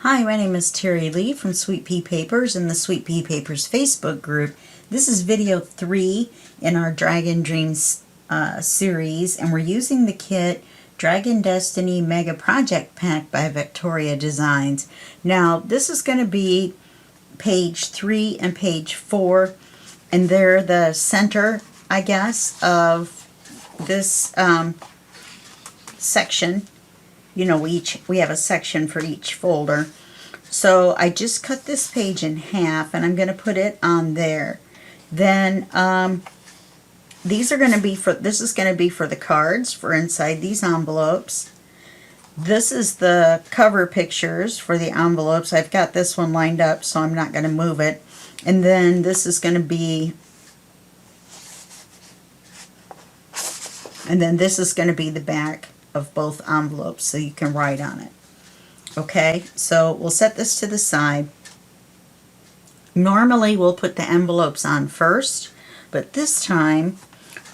Hi, my name is Terry Lee from Sweet Pea Papers in the Sweet Pea Papers Facebook group. This is video 3 in our Dragon Dreams series, and we're using the kit Dragon Destiny Mega Project Pack by Victoria Designs. Now, this is going to be page 3 and page 4, and they're the center, I guess, of this section. You know, we have a section for each folder. So I just cut this page in half and I'm going to put it on there. Then these are going to be for, this is going to be for the cards for inside these envelopes. This is the cover pictures for the envelopes. I've got this one lined up, so I'm not going to move it. And then this is going to be, the back of both envelopes, so you can write on it. Okay, so we'll set this to the side. Normally we'll put the envelopes on first, but this time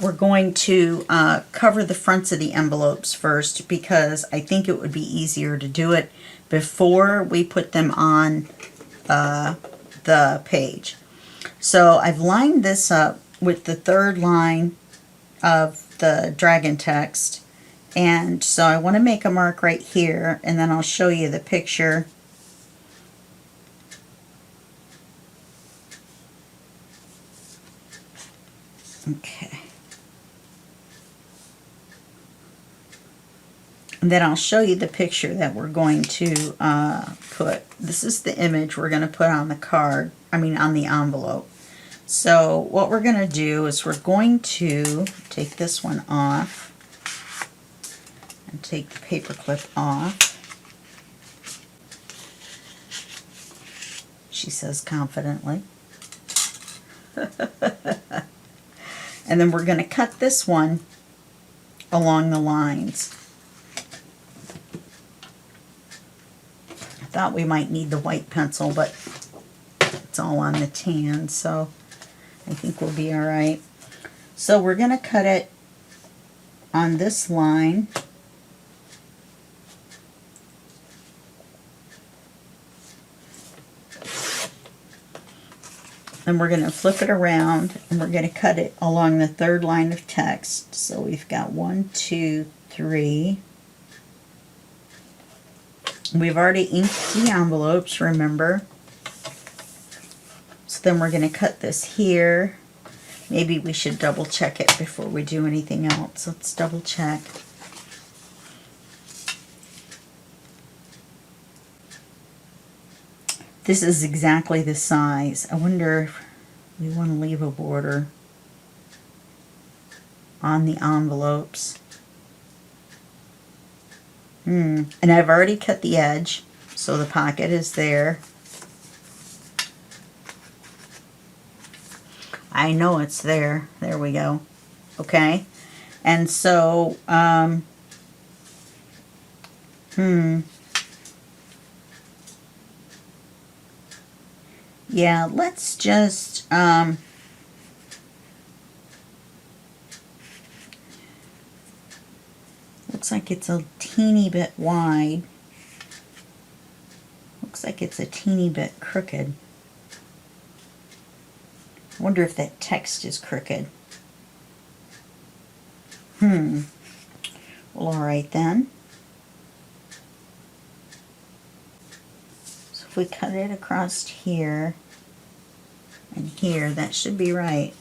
we're going to cover the fronts of the envelopes first, because I think it would be easier to do it before we put them on the page. So I've lined this up with the third line of the dragon text. And so I want to make a mark right here, and then I'll show you the picture. Okay. And then I'll show you the picture that we're going to put. This is the image we're going to put on the card, on the envelope. So what we're going to do is we're going to take this one off. And take the paper clip off. She says confidently. And then we're going to cut this one along the lines. I thought we might need the white pencil, but it's all on the tan, so I think we'll be all right. So we're going to cut it on this line. And we're going to flip it around, and we're going to cut it along the third line of text. So we've got 1, 2, 3. We've already inked the envelopes, remember? So then we're going to cut this here. Maybe we should double check it before we do anything else. Let's double check. This is exactly the size. I wonder if we want to leave a border on the envelopes. And I've already cut the edge, so the pocket is there. I know it's there. There we go. Okay. And so, yeah, let's just, looks like it's a teeny bit wide. Looks like it's a teeny bit crooked. I wonder if that text is crooked. Well, all right then. So if we cut it across here and here, that should be right.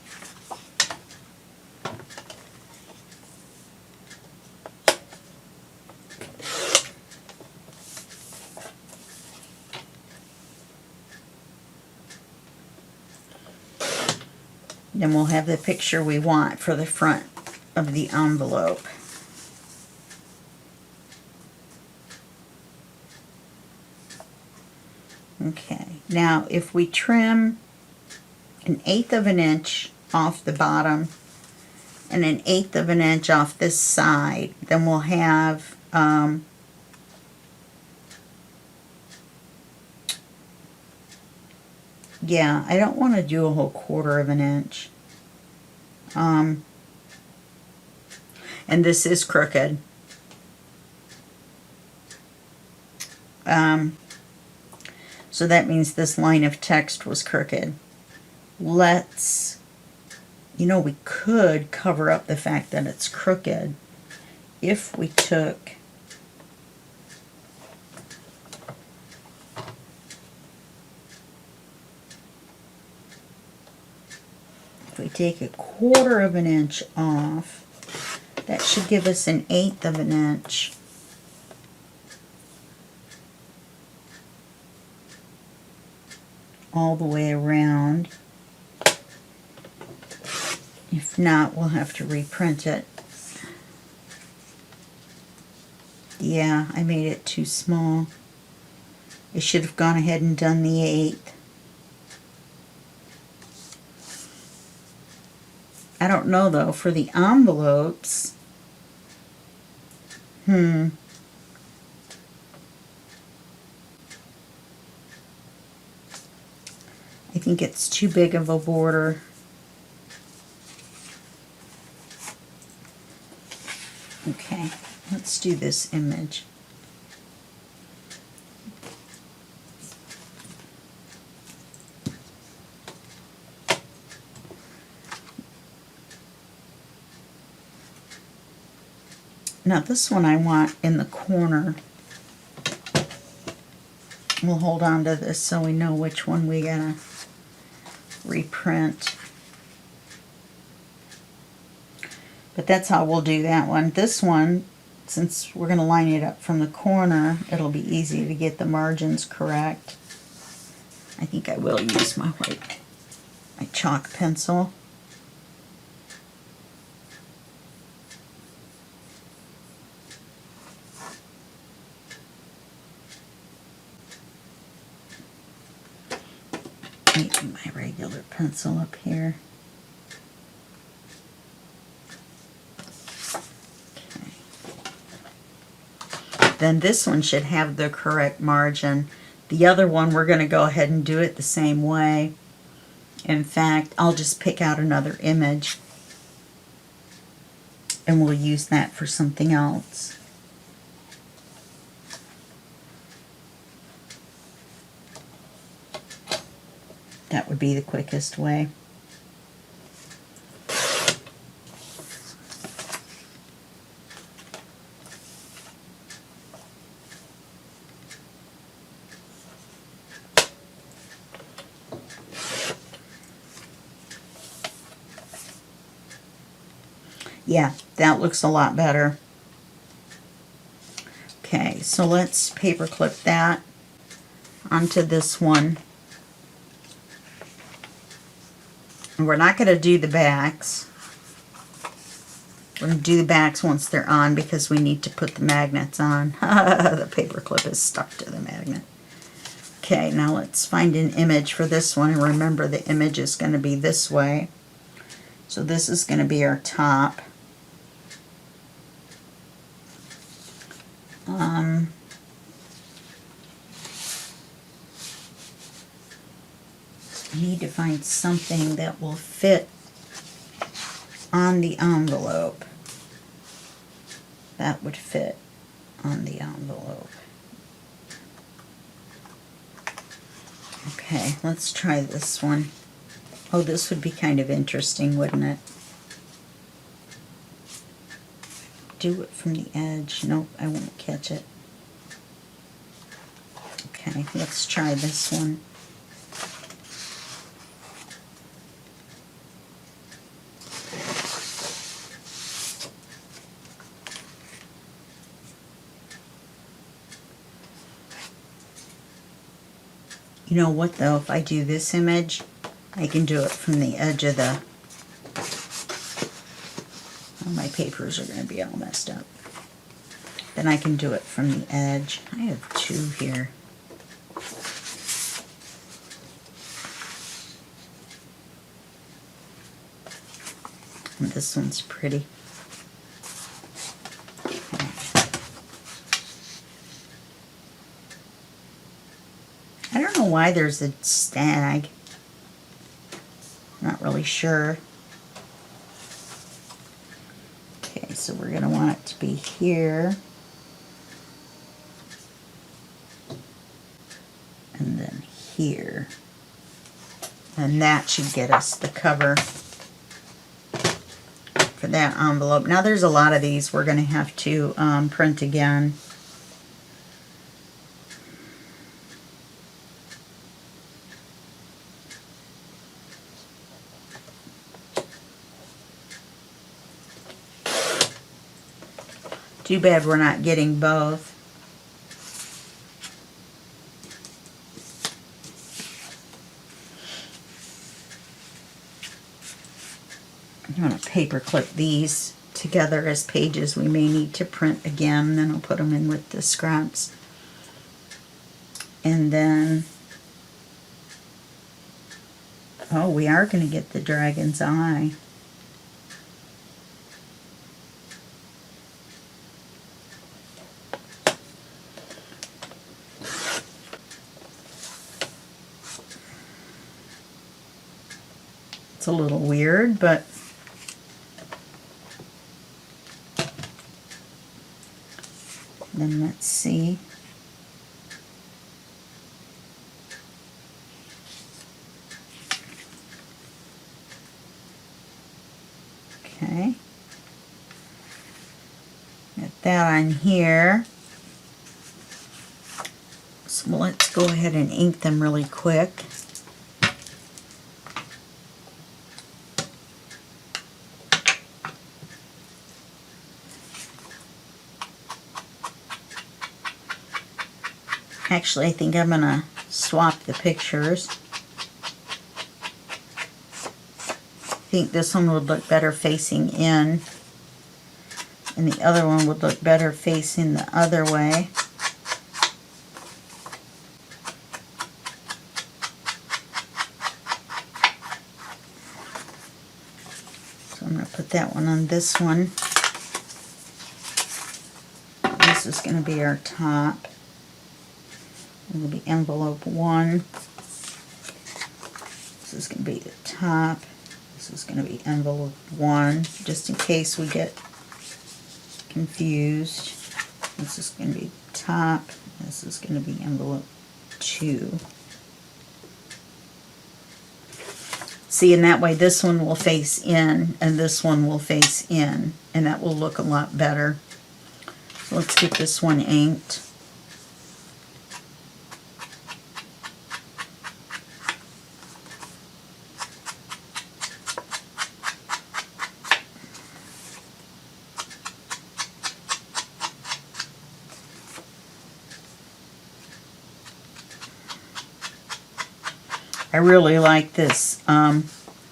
Then we'll have the picture we want for the front of the envelope. Okay, now if we trim 1/8 of an inch off the bottom and 1/8 of an inch off this side, then we'll have yeah, I don't want to do a whole 1/4 of an inch. And this is crooked. So that means this line of text was crooked. Let's, you know, we could cover up the fact that it's crooked if we took take 1/4 of an inch off, that should give us 1/8 of an inch. All the way around. If not, we'll have to reprint it. Yeah, I made it too small. I should have gone ahead and done the 1/8. I don't know though, for the envelopes, I think it's too big of a border. Okay, let's do this image. Now this one I want in the corner. We'll hold on to this so we know which one we gotta reprint. But that's how we'll do that one. This one, since we're gonna line it up from the corner, it'll be easy to get the margins correct. I think I will use my chalk pencil. Maybe my regular pencil up here. Okay. Then this one should have the correct margin. The other one, we're going to go ahead and do it the same way. In fact, I'll just pick out another image and we'll use that for something else. That would be the quickest way. Yeah, that looks a lot better. Okay, so let's paper clip that onto this one. We're not going to do the backs. We're going to do the backs once they're on because we need to put the magnets on. The paper clip is stuck to the magnet. Okay, now let's find an image for this one. And remember, the image is going to be this way. So this is going to be our top. I need to find something that will fit on the envelope. That would fit on the envelope. Okay, let's try this one. Oh, this would be kind of interesting, wouldn't it? Do it from the edge. Nope, I won't catch it. Okay, let's try this one. You know what though, if I do this image, I can do it from the edge of the... Oh, my papers are going to be all messed up. Then I can do it from the edge. I have two here. And this one's pretty. I don't know why there's a stag. Not really sure. Okay, so we're going to want it to be here. And then here. And that should get us the cover for that envelope. Now there's a lot of these we're going to have to print again. Too bad we're not getting both. I'm going to paper clip these together as pages we may need to print again. Then I'll put them in with the scraps. And then, oh, we are going to get the dragon's eye. It's a little weird, but then let's see. Okay. Get that on here. So let's go ahead and ink them really quick. Actually, I think I'm going to swap the pictures. I think this one would look better facing in, and the other one would look better facing the other way. So I'm going to put that one on this one. This is going to be our top. It will be envelope 1. This is going to be the top. This is going to be envelope 1, just in case we get confused. This is going to be top. This is going to be envelope 2. See, and that way this one will face in and this one will face in, and that will look a lot better. So let's get this one inked. I really like this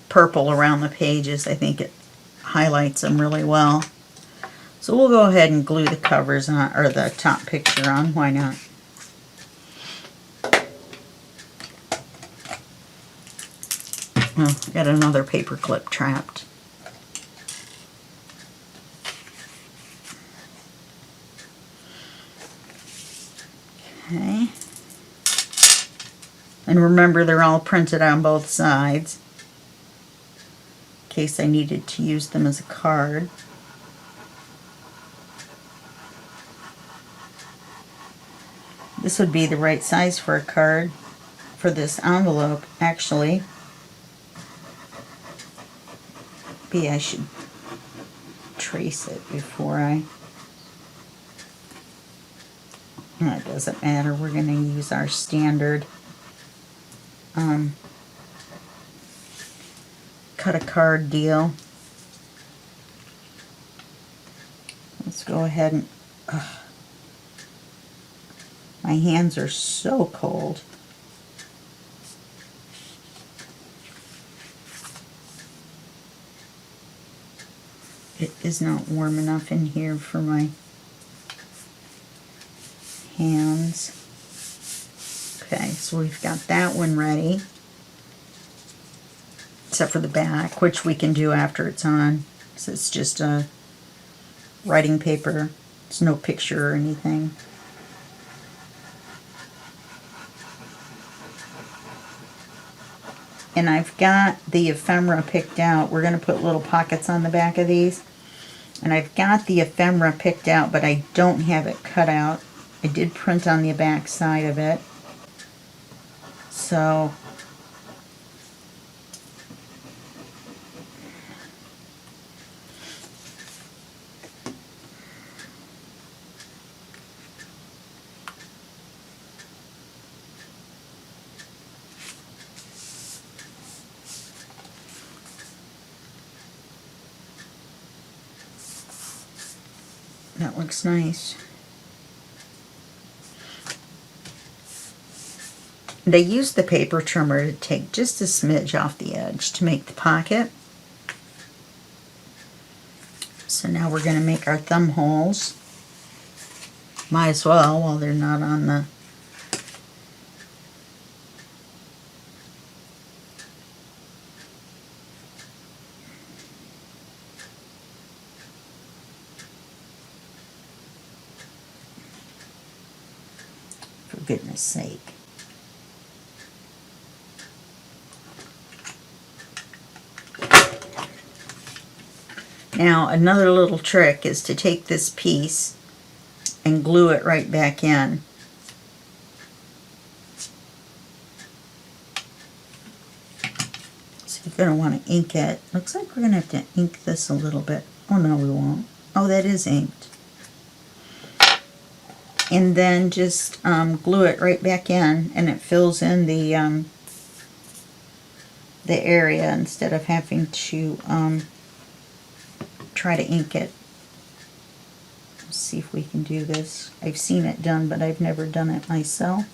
purple around the pages. I think it highlights them really well. So we'll go ahead and glue the covers on, or the top picture on. Why not? Oh, got another paper clip trapped. Okay. And remember, they're all printed on both sides, in case I needed to use them as a card. This would be the right size for a card for this envelope, actually. Maybe I should trace it before I... No, it doesn't matter. We're going to use our standard cut a card deal. Let's go ahead and... my hands are so cold. It is not warm enough in here for my hands. Okay, so we've got that one ready, except for the back, which we can do after it's on. So it's just a writing paper. It's no picture or anything. And I've got the ephemera picked out. We're going to put little pockets on the back of these. And I've got the ephemera picked out, but I don't have it cut out. I did print on the back side of it. So that looks nice. They used the paper trimmer to take just a smidge off the edge to make the pocket. So now we're going to make our thumb holes. Might as well while they're not on the for goodness sake. Now another little trick is to take this piece and glue it right back in. So you're going to want to ink it. Looks like we're going to have to ink this a little bit. Oh no, we won't. Oh, that is inked. And then just glue it right back in, and it fills in the area instead of having to try to ink it. Let's see if we can do this. I've seen it done, but I've never done it myself.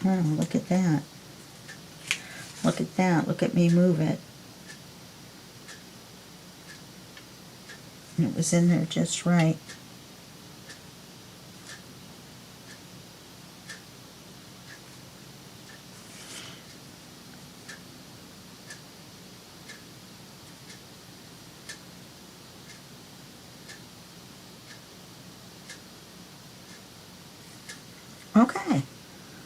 Oh, look at that. Look at that. Look at me move it. And it was in there just right. Okay.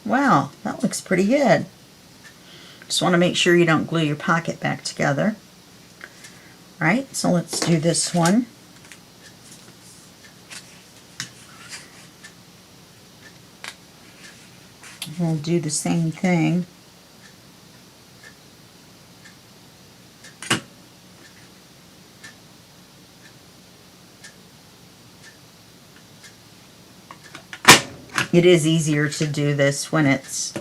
Wow, that looks pretty good. Just want to make sure you don't glue your pocket back together. Right, so let's do this one. We'll do the same thing. It is easier to do this when it's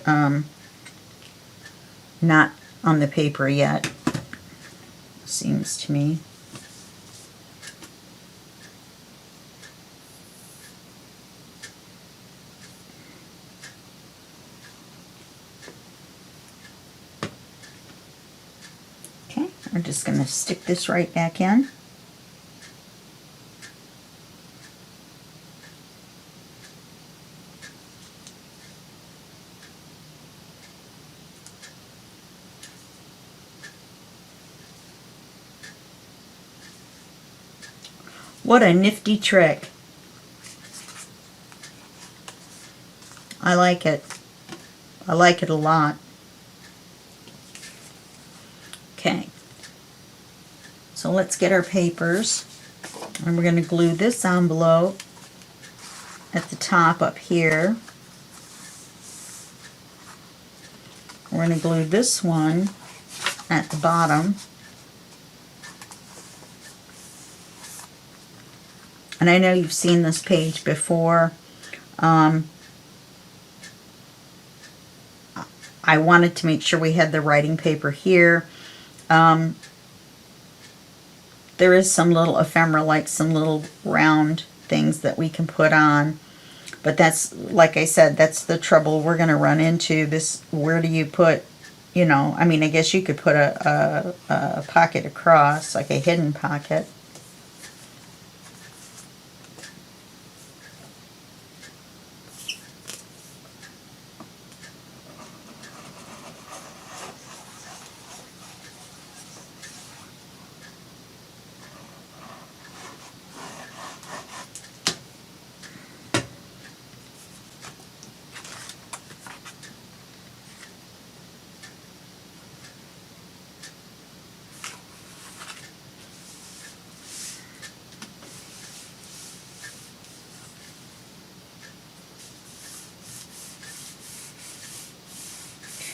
not on the paper yet, seems to me. Okay, we're just going to stick this right back in. What a nifty trick. I like it. I like it a lot. Okay. So let's get our papers. And we're going to glue this envelope at the top up here. We're going to glue this one at the bottom. And I know you've seen this page before. I wanted to make sure we had the writing paper here. There is some little ephemera, like some little round things that we can put on. But that's, like I said, that's the trouble we're going to run into. This, where do you put, you know, I mean, I guess you could put a pocket across, like a hidden pocket.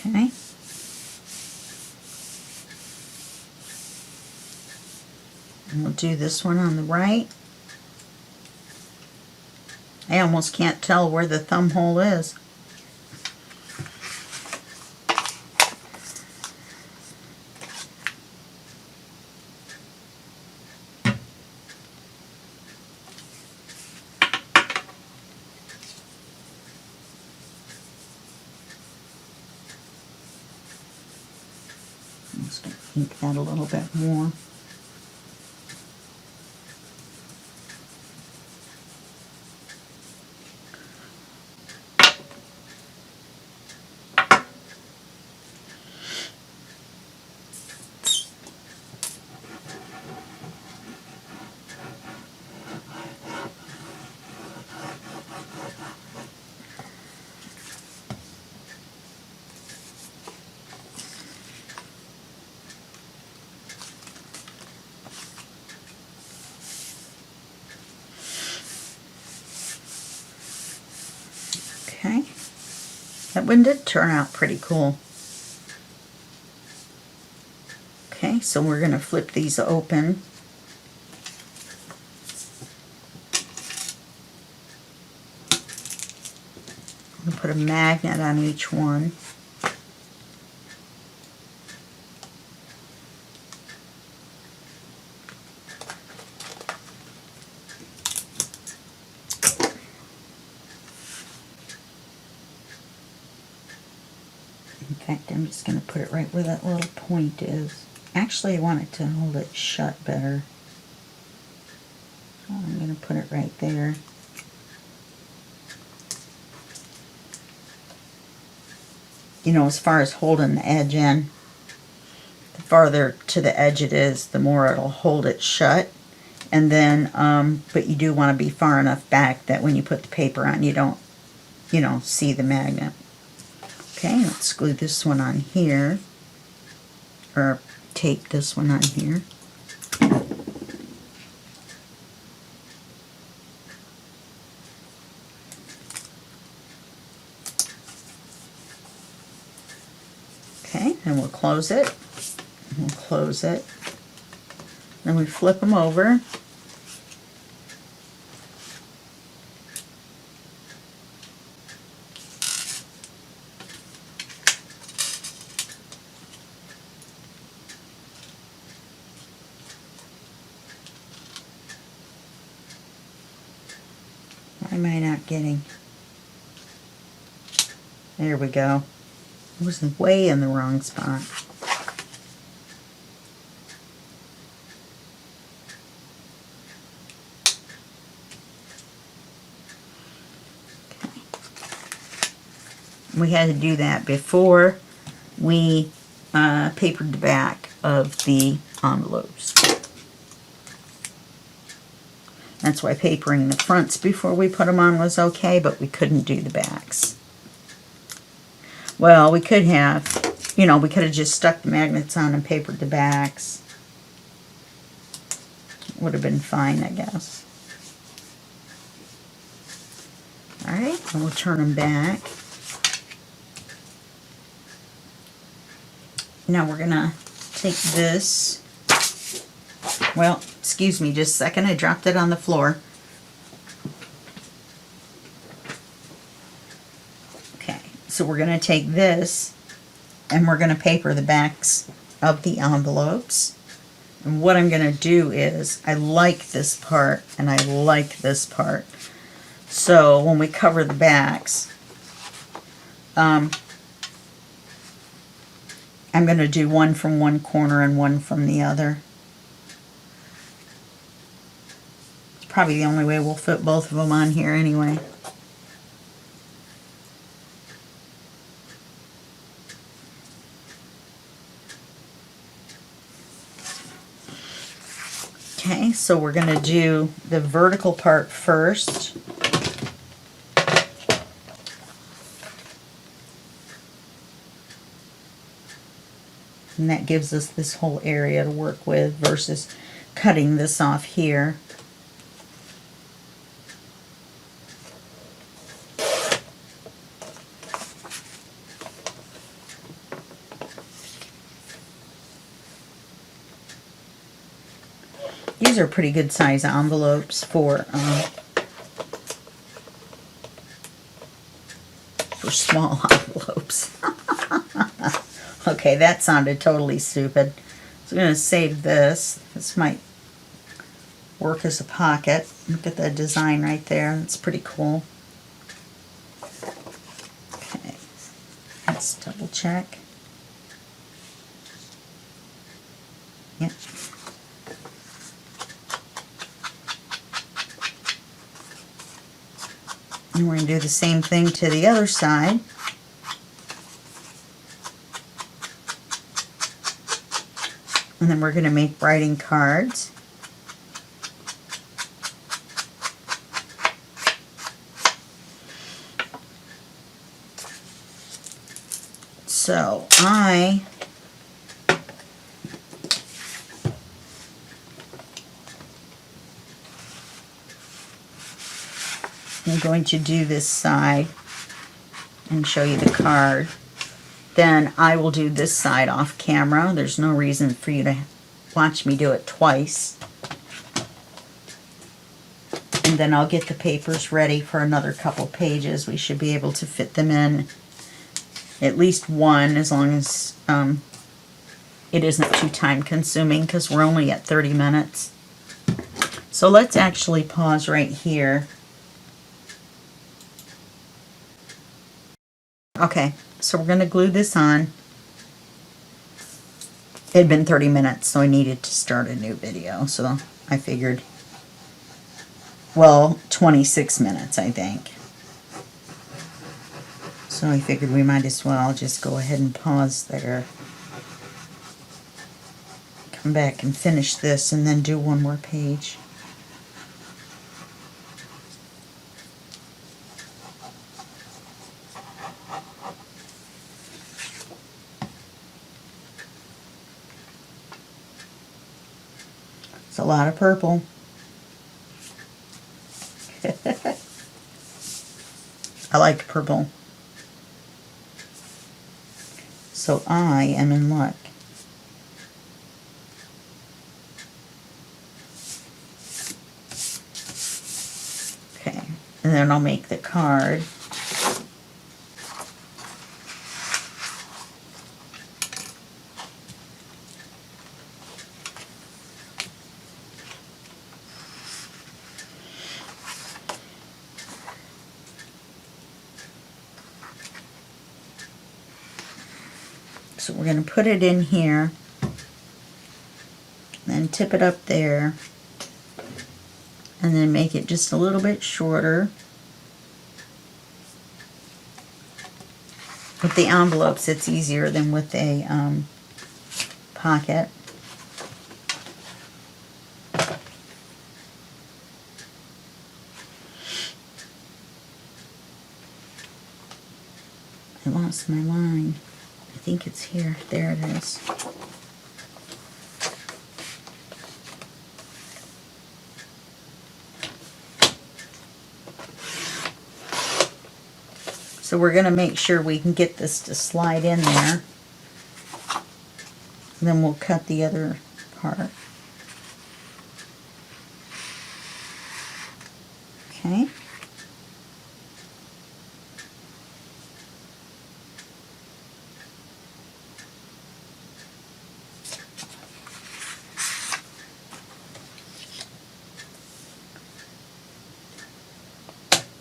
Okay. And we'll do this one on the right. I almost can't tell where the thumb hole is. I'm just going to ink that a little bit more. Okay, that one did turn out pretty cool. Okay, so we're going to flip these open. I'm going to put a magnet on each one. In fact, I'm just going to put it right where that little point is. Actually, I want it to hold it shut better. So I'm going to put it right there. You know, as far as holding the edge in, the farther to the edge it is, the more it'll hold it shut. And then, but you do want to be far enough back that when you put the paper on, you don't, you know, see the magnet. Okay, let's glue this one on here, or tape this one on here. Okay, and we'll close it. We'll close it. Then we flip them over. Why am I not getting? There we go. I was way in the wrong spot. Okay. We had to do that before we papered the back of the envelopes. That's why papering the fronts before we put them on was okay, but we couldn't do the backs. Well, we could have, you know, we could have just stuck the magnets on and papered the backs. Would have been fine, I guess. Alright, and we'll turn them back. Now we're going to take this. Well, excuse me just a second, I dropped it on the floor. Okay, so we're going to take this and we're going to paper the backs of the envelopes. And what I'm going to do is, I like this part and I like this part. So when we cover the backs, I'm going to do one from one corner and one from the other. It's probably the only way we'll fit both of them on here anyway. Okay, so we're going to do the vertical part first. And that gives us this whole area to work with versus cutting this off here. These are pretty good size envelopes for small envelopes. Okay, that sounded totally stupid. So I'm going to save this. This might work as a pocket. Look at the design right there. That's pretty cool. Okay, let's double check. Yep. And we're going to do the same thing to the other side. And then we're going to make writing cards. So I'm going to do this side and show you the card. Then I will do this side off camera. There's no reason for you to watch me do it twice. And then I'll get the papers ready for another couple pages. We should be able to fit them in at least one, as long as it isn't too time consuming, because we're only at 30 minutes. So let's actually pause right here. Okay, so we're going to glue this on. It had been 30 minutes, so I needed to start a new video. So I figured, well, 26 minutes, I think. So I figured we might as well just go ahead and pause there. Come back and finish this and then do one more page. It's a lot of purple. I like purple. So I am in luck. Okay, and then I'll make the card. So we're going to put it in here, then tip it up there, and then make it just a little bit shorter. With the envelopes, it's easier than with a pocket. I lost my line. I think it's here. There it is. So we're going to make sure we can get this to slide in there. And then we'll cut the other part. Okay.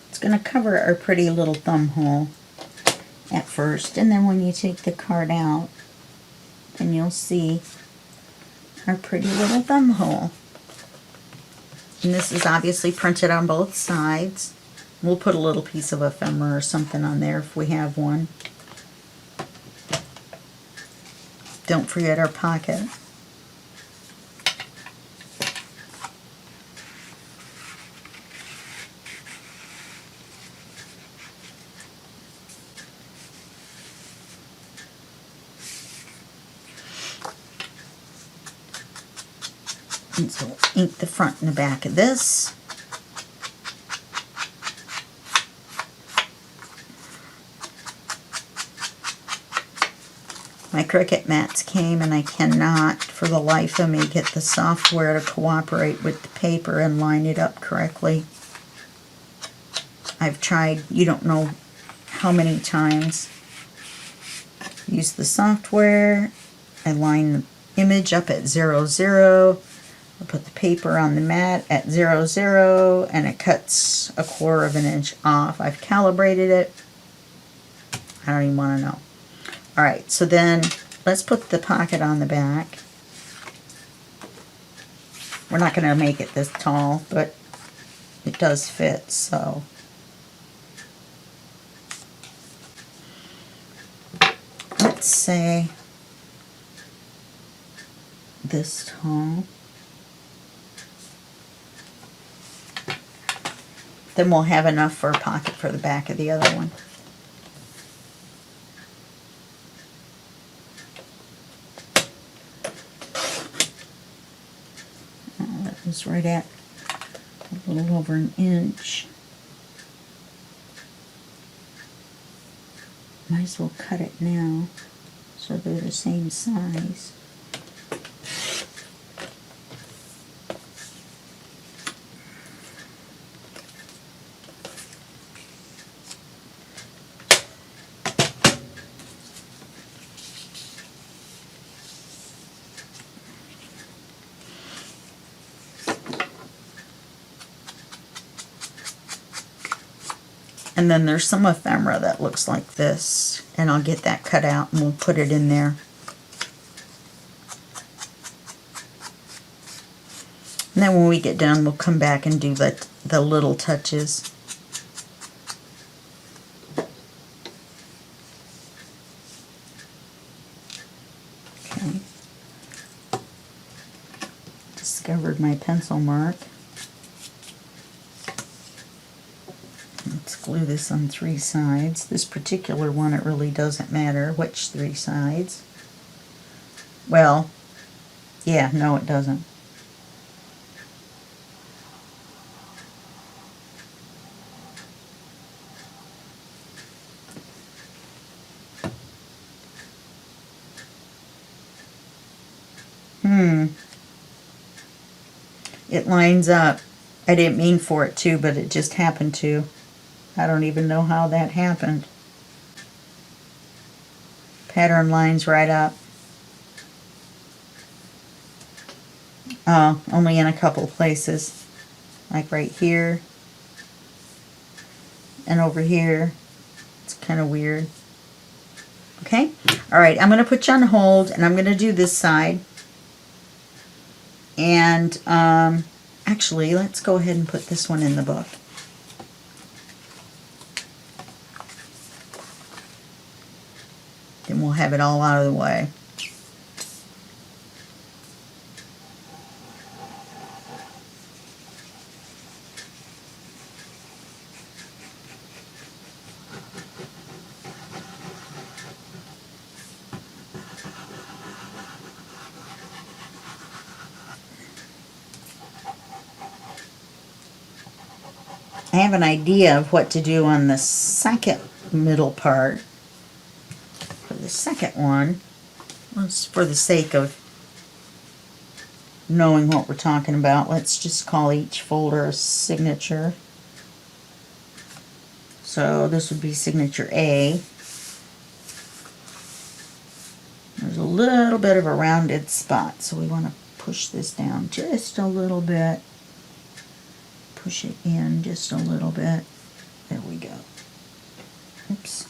It's going to cover our pretty little thumb hole at first, and then when you take the card out, then you'll see our pretty little thumb hole. And this is obviously printed on both sides. We'll put a little piece of ephemera or something on there if we have one. Don't forget our pocket. And so we'll ink the front and the back of this. My Cricut mats came and I cannot for the life of me get the software to cooperate with the paper and line it up correctly. I've tried, you don't know how many times. Use the software, I line the image up at 0, 0. I put the paper on the mat at 0, 0, and it cuts 1/4 of an inch off. I've calibrated it. I don't even want to know. Alright, so then let's put the pocket on the back. We're not going to make it this tall, but it does fit, so. Let's say this tall. Then we'll have enough for a pocket for the back of the other one. That was right at a little over an inch. Might as well cut it now so they're the same size. And then there's some ephemera that looks like this, and I'll get that cut out and we'll put it in there. And then when we get done, we'll come back and do the little touches. Okay. Discovered my pencil mark. Let's glue this on 3 sides. This particular one, it really doesn't matter which 3 sides. Well, yeah, no it doesn't. It lines up. I didn't mean for it to, but it just happened to. I don't even know how that happened. Pattern lines right up. Only in a couple places. Like right here. And over here. It's kind of weird. Okay? Alright, I'm going to put you on hold and I'm going to do this side. And actually, let's go ahead and put this one in the book. Then we'll have it all out of the way. I have an idea of what to do on the second middle part. For the second one, just for the sake of knowing what we're talking about, let's just call each folder a signature. So this would be signature A. There's a little bit of a rounded spot, so we want to push this down just a little bit. Push it in just a little bit. There we go. Oops.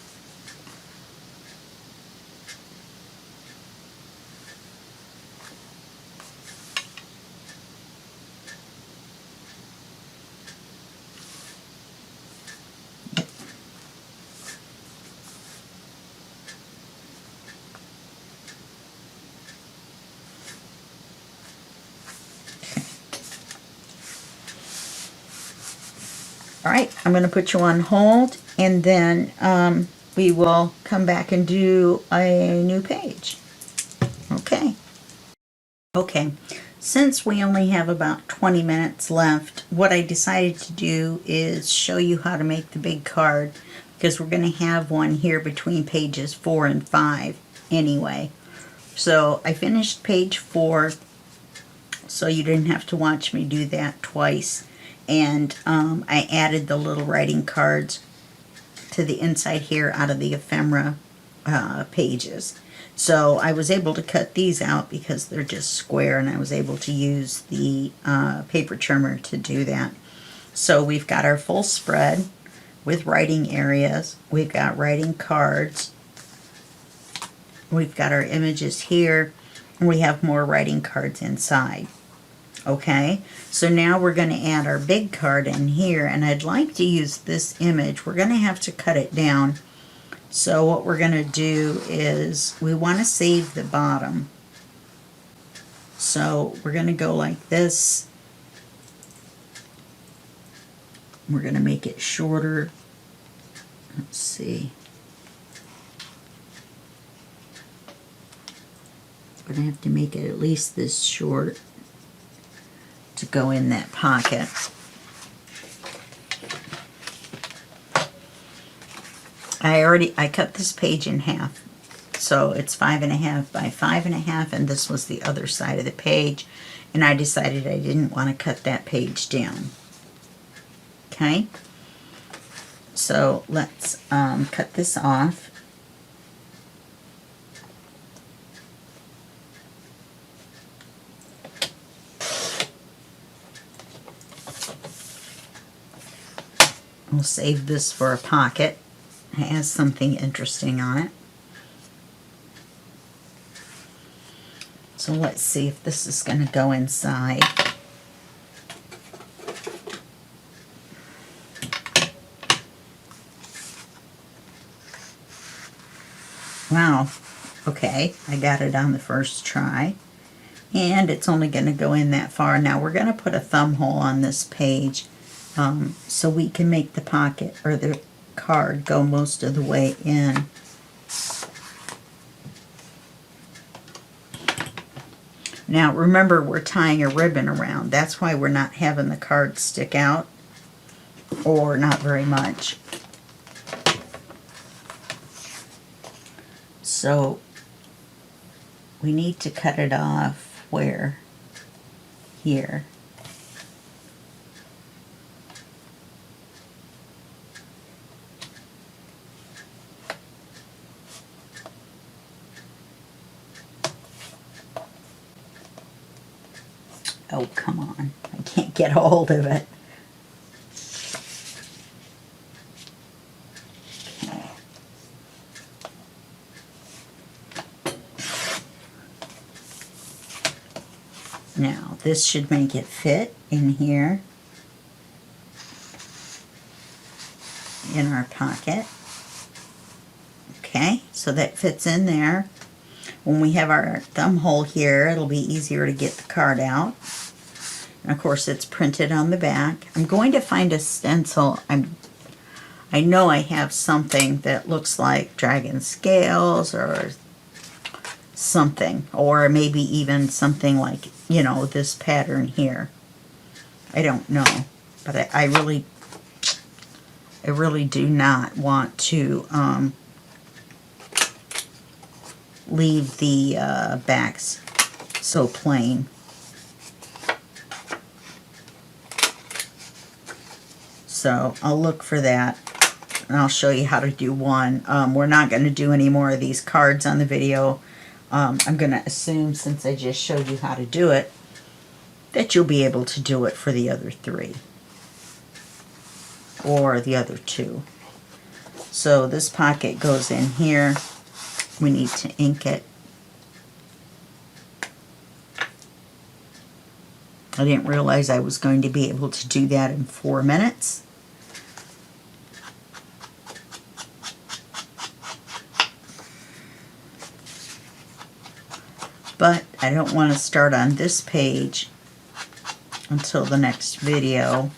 Alright, I'm going to put you on hold and then we will come back and do a new page. Okay. Okay, since we only have about 20 minutes left, what I decided to do is show you how to make the big card because we're going to have one here between pages 4 and 5. anyway. So I finished page 4, so you didn't have to watch me do that twice. And I added the little writing cards to the inside here out of the ephemera pages. So I was able to cut these out because they're just square, and I was able to use the paper trimmer to do that. So we've got our full spread with writing areas. We've got writing cards. We've got our images here, and we have more writing cards inside. Okay, so now we're going to add our big card in here, and I'd like to use this image. We're going to have to cut it down. So what we're going to do is we want to save the bottom. So we're going to go like this. We're going to make it shorter. Let's see. We're going to have to make it at least this short to go in that pocket. I cut this page in half. So it's 5.5 by 5.5, and this was the other side of the page. And I decided I didn't want to cut that page down. Okay, so let's cut this off. We'll save this for a pocket. It has something interesting on it. So let's see if this is going to go inside. Wow, okay, I got it on the first try, and it's only going to go in that far. Now we're going to put a thumb hole on this page so we can make the pocket or the card go most of the way in. Now remember, we're tying a ribbon around. That's why we're not having the card stick out, or not very much. So we need to cut it off where? Here. Oh, come on. I can't get a hold of it. Now, this should make it fit in here in our pocket. Okay, so that fits in there. When we have our thumb hole here, it'll be easier to get the card out. And of course, it's printed on the back. I'm going to find a stencil. I know I have something that looks like dragon scales or something, or maybe even something like, you know, this pattern here. I don't know, but I really do not want to leave the backs so plain. So I'll look for that, and I'll show you how to do one. We're not going to do any more of these cards on the video. I'm going to assume, since I just showed you how to do it, that you'll be able to do it for the other 3. Or the other 2. So this pocket goes in here. We need to ink it. I didn't realize I was going to be able to do that in 4 minutes. But I don't want to start on this page until the next video.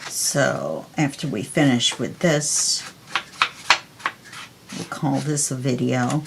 So after we finish with this, we'll call this a video.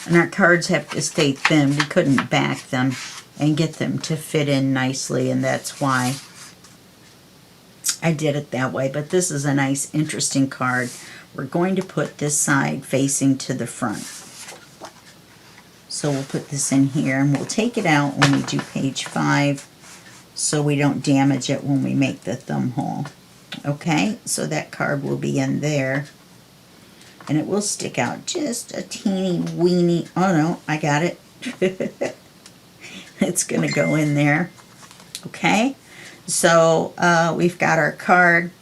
And our cards have to stay thin. We couldn't back them and get them to fit in nicely, and that's why I did it that way. But this is a nice, interesting card. We're going to put this side facing to the front. So we'll put this in here, and we'll take it out when we do page 5 so we don't damage it when we make the thumb hole. Okay, so that card will be in there. And it will stick out just a teeny weeny. Oh no, I got it. It's going to go in there. Okay, so we've got our card.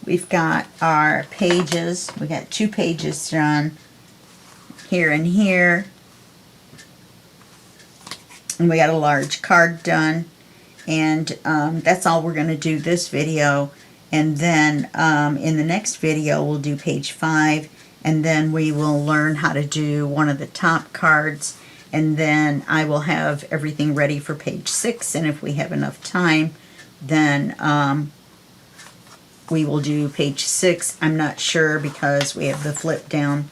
We've got our pages. We got 2 pages done here and here. And we got a large card done. And that's all we're going to do this video. And then in the next video, we'll do page 5. And then we will learn how to do one of the top cards. And then I will have everything ready for page 6. And if we have enough time, then we will do page 6. I'm not sure because we have the flip down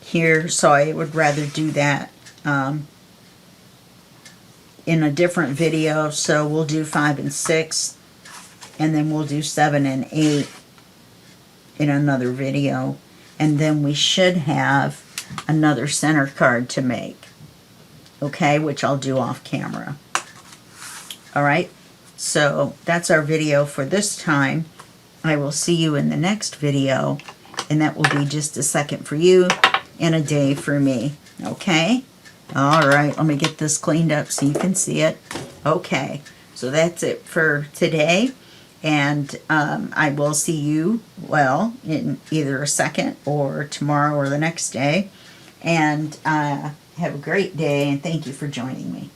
here. So I would rather do that in a different video. So we'll do 5 and 6. And then we'll do 7 and 8 in another video. And then we should have another center card to make. Okay, which I'll do off camera. Alright, so that's our video for this time. I will see you in the next video. And that will be just a second for you and a day for me. Okay? Alright, let me get this cleaned up so you can see it. Okay, so that's it for today. And I will see you, well, in either a second or tomorrow or the next day. And have a great day, and thank you for joining me.